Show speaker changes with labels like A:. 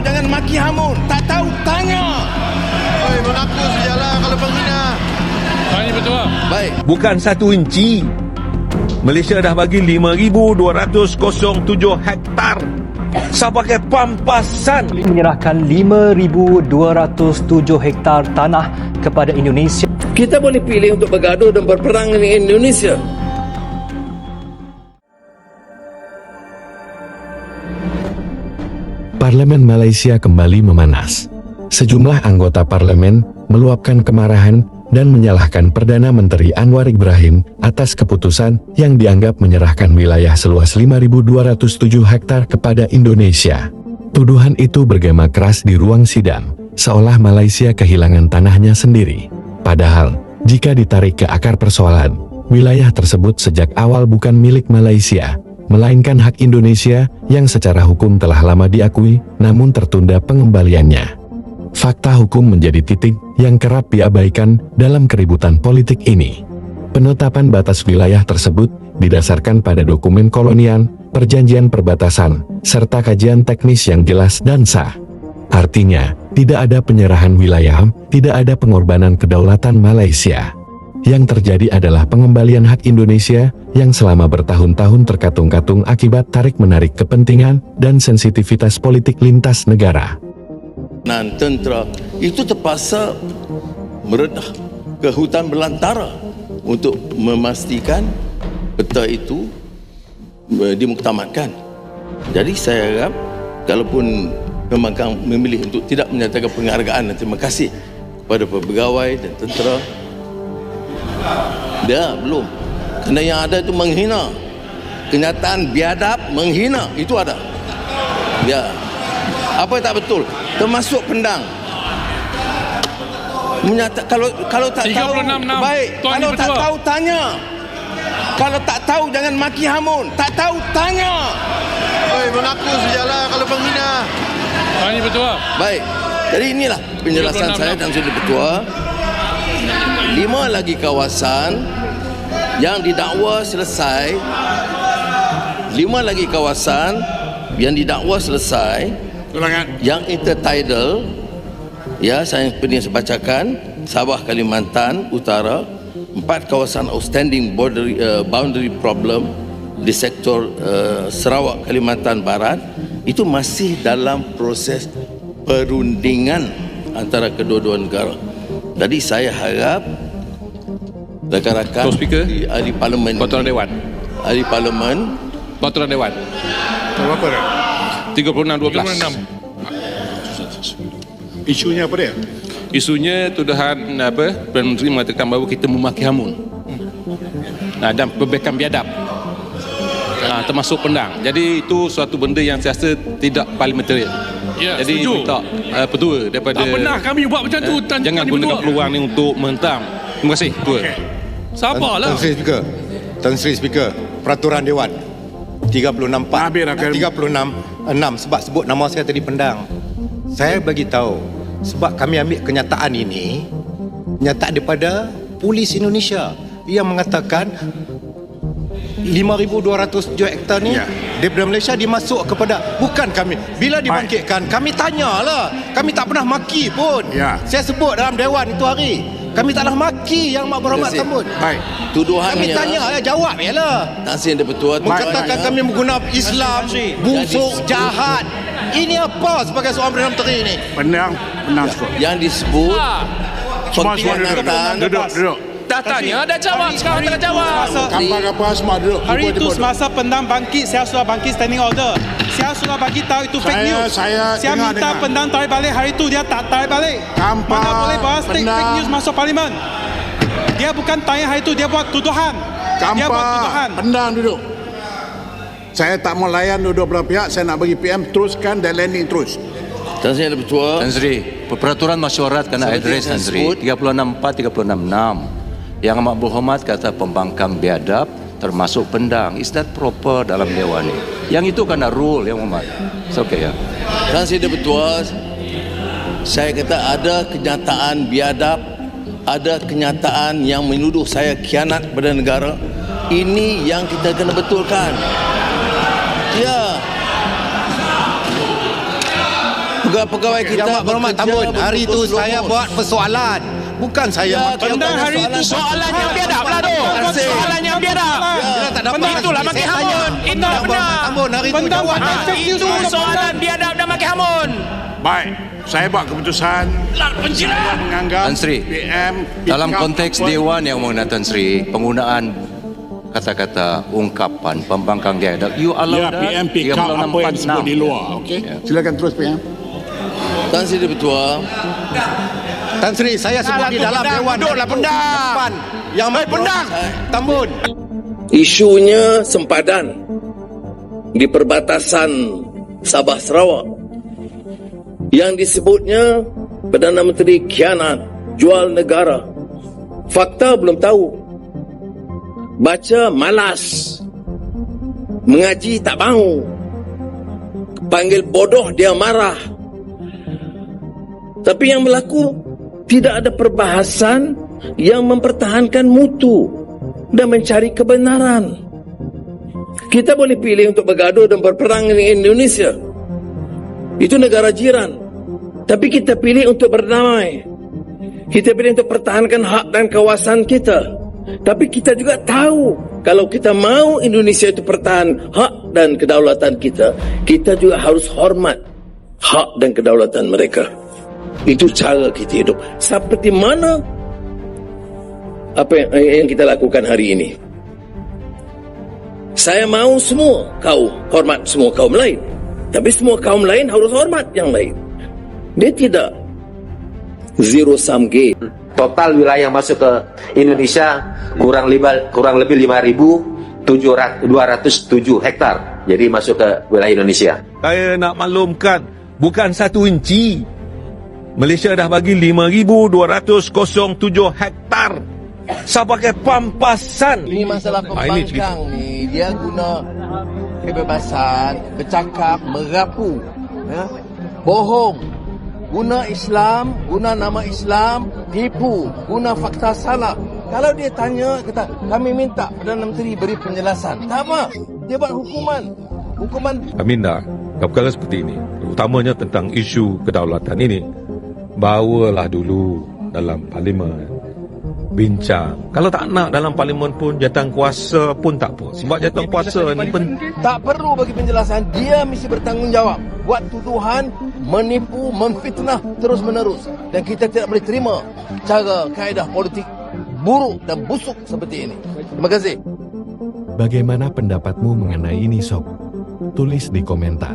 A: jangan maki hamun. Tak tahu, tanya.
B: Oi, mengaku sajalah kalau penghina.
C: Ini betul.
A: Baik.
D: Bukan 1 inci. Malaysia dah bagi 5,207 hektar. Saya pakai pampasan.
E: Menyerahkan 5,207 hektar tanah kepada Indonesia.
A: Kita boleh pilih untuk bergaduh dan berperang dengan Indonesia.
F: Parlemen Malaysia kembali memanas. Sejumlah anggota parlemen meluapkan kemarahan dan menyalahkan Perdana Menteri Anwar Ibrahim atas keputusan yang dianggap menyerahkan wilayah seluas 5,207 hektar kepada Indonesia. Tuduhan itu bergema keras di ruang sidang, seolah Malaysia kehilangan tanahnya sendiri. Padahal, jika ditarik ke akar persoalan, wilayah tersebut sejak awal bukan milik Malaysia, melainkan hak Indonesia yang secara hukum telah lama diakui, namun tertunda pengembaliannya. Fakta hukum menjadi titik yang kerap diabaikan dalam keributan politik ini. Penetapan batas wilayah tersebut didasarkan pada dokumen kolonial, perjanjian perbatasan, serta kajian teknis yang jelas dan sah. Artinya, tidak ada penyerahan wilayah, tidak ada pengorbanan kedaulatan Malaysia. Yang terjadi adalah pengembalian hak Indonesia yang selama bertahun-tahun terkatung-katung akibat tarik-menarik kepentingan dan sensitivitas politik lintas negara.
A: Dan tentera itu terpaksa meredah ke hutan belantara untuk memastikan peta itu dimuktamadkan. Jadi saya harap kalaupun pembangkang memilih untuk tidak menyatakan penghargaan dan terima kasih kepada pegawai dan tentera, dia belum. Kerana yang ada itu menghina. Kenyataan biadab menghina itu ada. Ya. Apa yang tak betul? Termasuk Pendang. Kalau tak tahu, baik. Kalau tak tahu, tanya. Kalau tak tahu, jangan maki hamun. Tak tahu, tanya.
B: Oi, mengaku sajalah kalau penghina.
C: Ini betul.
A: Baik. Jadi inilah penjelasan saya dan Sudara Ketua. 5 lagi kawasan yang didakwa selesai. 5 lagi kawasan yang didakwa selesai. Yang intertidal, ya, saya pernah bacakan, Sabah Kalimantan Utara, 4 kawasan outstanding boundary problem di sektor Sarawak Kalimantan Barat, itu masih dalam proses perundingan antara kedua-dua negara. Jadi saya harap rakan-rakan di ahli parlimen,
C: Peraturan Dewan,
A: ahli parlimen,
C: Peraturan Dewan
B: Apa dia?
C: 36/12.
B: Isunya apa dia?
C: Isunya tuduhan Perdana Menteri mengatakan bahawa kita memaki hamun. Dan perbaikan biadab. Termasuk Pendang. Jadi itu suatu benda yang saya rasa tidak parliamentarian.
G: Ya,
C: jadi
G: setuju.
C: minta petua daripada,
G: Tak pernah kami buat macam tu.
C: jangan gunakan peluang ni untuk menentang. Terima kasih Ketua.
G: Sabarlah.
B: Tan Sri Speaker, Peraturan Dewan 36 sebab sebut nama saya tadi Pendang. Saya bagi tahu sebab kami ambil kenyataan ini, kenyataan daripada Polis Indonesia yang mengatakan 5,207 hektar ni daripada Malaysia dimasuk kepada, bukan kami. Bila dibangkitkan, kami tanyalah. Kami tak pernah maki pun. Saya sebut dalam Dewan itu hari. Kami taklah maki yang Mak Berhormat sambut.
A: tuduhannya.
B: Kami tanya, jawab je lah.
A: Nasir Yang Bertuah
B: Mengatakan kami menggunakan Islam, busuk, jahat. Ini apa sebagai seorang Perdana Menteri ini?
H: Penang cukup.
A: yang disebut pengkhianatan.
H: Duduk.
G: Dah tanya, dah jawab. Sekarang tengah jawab.
H: Kampar apa semua duduk.
I: Hari itu semasa Pendang bangkit, saya sudah bangkit standing order. Saya sudah bagi tahu itu fake news. Saya minta Pendang tarik balik. Hari itu dia tak tarik balik. Mana boleh bawa fake news masuk parlimen. Dia bukan tanya hari itu, dia buat tuduhan. Dia buat tuduhan.
H: Pendang duduk. Saya tak mau layan dua belah pihak. Saya nak bagi PM teruskan dan landing terus.
A: Nasir Yang Bertuah.
J: Tan Sri, peraturan masyarakat kena address Tan Sri 36/4, 36/6. Yang Amat Berhormat kata pembangkang biadab termasuk Pendang. Is that proper dalam Dewan ni? Yang itu kena rule yang Amat. It's okay ya.
A: Nasir Yang Bertuah, saya kata ada kenyataan biadab, ada kenyataan yang menuduh saya khianat kepada negara. Ini yang kita kena betulkan. Ya. pegawai kita
B: Yang berhormat Tambun, hari itu
A: betul-betul
B: saya
A: lurus.
B: buat persoalan. Bukan saya maki.
I: Pendang hari itu
G: Soalan yang biadab lah tu. Soalan yang biadab.
B: Bila tak dapat
G: Pendang itulah maki hamun. Itu benar.
B: Tambun hari itu
I: Pendang
B: jawab.
G: Itu soalan biadab dan maki hamun.
H: Baik, saya buat keputusan. Saya menganggap
J: Tan Sri,
H: PM
J: dalam konteks Dewan yang menggunakan Tan Sri, penggunaan kata-kata ungkapan pembangkang biadab, you allow
H: Ya,
J: that?
H: PM pick up apa yang disebut di luar. Okey. Silakan terus PM.
A: Tan Sri Ketua,
B: Tan Sri, saya sebut di dalam Dewan.
G: Duduklah pendang.
B: Yang pendang. Tambun.
K: Isunya sempadan di perbatasan Sabah Sarawak yang disebutnya Perdana Menteri khianat, jual negara. Fakta belum tahu, baca malas, mengaji tak mahu, panggil bodoh dia marah. Tapi yang berlaku tidak ada perbahasan yang mempertahankan mutu dan mencari kebenaran. Kita boleh pilih untuk bergaduh dan berperang dengan Indonesia, itu negara jiran. Tapi kita pilih untuk berdamai. Kita pilih untuk pertahankan hak dan kawasan kita. Tapi kita juga tahu, kalau kita mau Indonesia itu pertahan hak dan kedaulatan kita, kita juga harus hormat hak dan kedaulatan mereka. Itu cara kita hidup. Seperti mana apa yang kita lakukan hari ini. Saya mau semua kaum hormat semua kaum lain, tapi semua kaum lain harus hormat yang lain. Dia tidak zero sum game.
L: Total wilayah masuk ke Indonesia kurang lebih 5.207 hektar. Jadi masuk ke wilayah Indonesia.
D: Saya nak maklumkan, bukan 1 inci. Malaysia dah bagi 5.207 hektar. Saya pakai pampasan.
A: ini masalah pembangkang ni, dia guna kebebasan bercakap, merapu, ya? Bohong, guna Islam, guna nama Islam, tipu, guna fakta salah. Kalau dia tanya, kata kami minta Perdana Menteri beri penjelasan, tak apa, dia buat hukuman.
D: Aminda, perkara seperti ini, terutamanya tentang isu kedaulatan ini, bawalah dulu dalam parlimen, bincang. Kalau tak nak dalam parlimen pun, jawatan kuasa pun tak apa. Sebab jawatan kuasa ni
A: Tak perlu bagi penjelasan, dia mesti bertanggungjawab. Buat tuduhan, menipu, memfitnah terus menerus. Dan kita tidak boleh terima cara kaedah politik buruk dan busuk seperti ini. Terima kasih.
F: Bagaimana pendapatmu mengenai ini, Sob? Tulis di komentar.